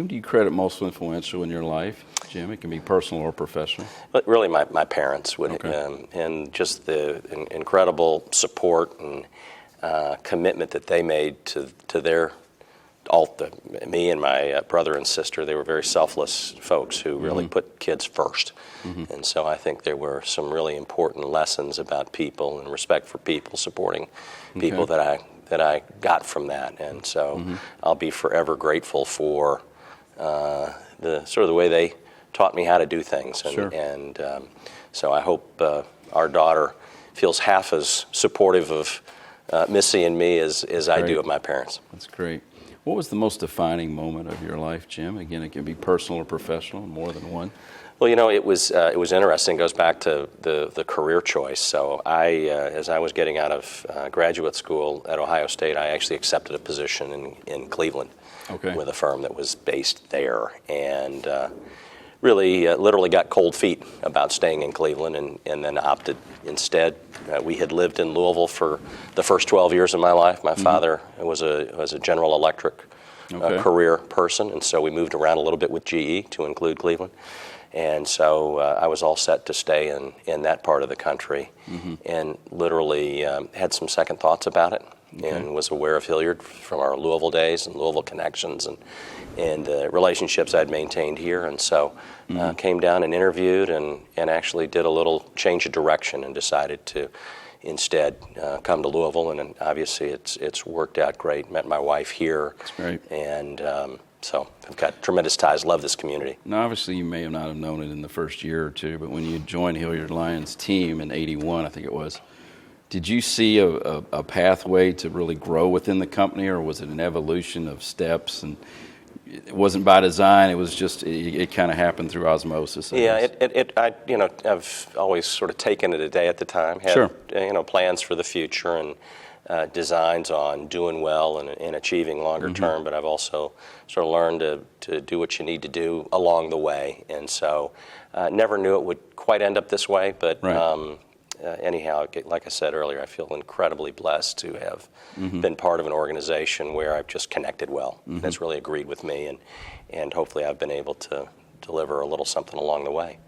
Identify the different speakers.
Speaker 1: Whom do you credit most influential in your life, Jim? It can be personal or professional.
Speaker 2: But really, my parents would,
Speaker 1: Okay.
Speaker 2: and just the incredible support and commitment that they made to their me and my brother and sister. They were very selfless folks who really put kids first. And so I think there were some really important lessons about people and respect for people, supporting people that I got from that. And so I'll be forever grateful for the sort of the way they taught me how to do things. And,
Speaker 1: Sure.
Speaker 2: So I hope our daughter feels half as supportive of Missy and me as I do of my parents.
Speaker 1: That's great. What was the most defining moment of your life, Jim? Again, it can be personal or professional, more than one.
Speaker 2: Well, it was interesting. It goes back to the career choice. So as I was getting out of graduate school at Ohio State, I actually accepted a position in Cleveland with a firm that was based there, and really literally got cold feet about staying in Cleveland, and then opted instead. We had lived in Louisville for the first 12 years of my life. My father was a General Electric career person, and so we moved around a little bit with GE to include Cleveland. And so I was all set to stay in that part of the country, and literally had some second thoughts about it, and was aware of Hilliard from our Louisville days and Louisville connections and relationships I'd maintained here. And so came down and interviewed and actually did a little change of direction and decided to instead come to Louisville. And obviously it's worked out great. Met my wife here.
Speaker 1: That's great.
Speaker 2: And so I've got tremendous ties, love this community.
Speaker 1: Now, obviously, you may not have known it in the first year or two, but when you joined Hilliard Lyons' team in '81, I think it was, did you see a pathway to really grow within the company, or was it an evolution of steps? And it wasn't by design; it was just it kind of happened through osmosis.
Speaker 2: I've always sort of taken it a day at a time. Had plans for the future and designs on doing well and achieving longer term, but I've also sort of learned to do what you need to do along the way. And so never knew it would quite end up this way, but anyhow, like I said earlier, I feel incredibly blessed to have been part of an organization where I've just connected well. It's really agreed with me, and hopefully I've been able to deliver a little something along the way.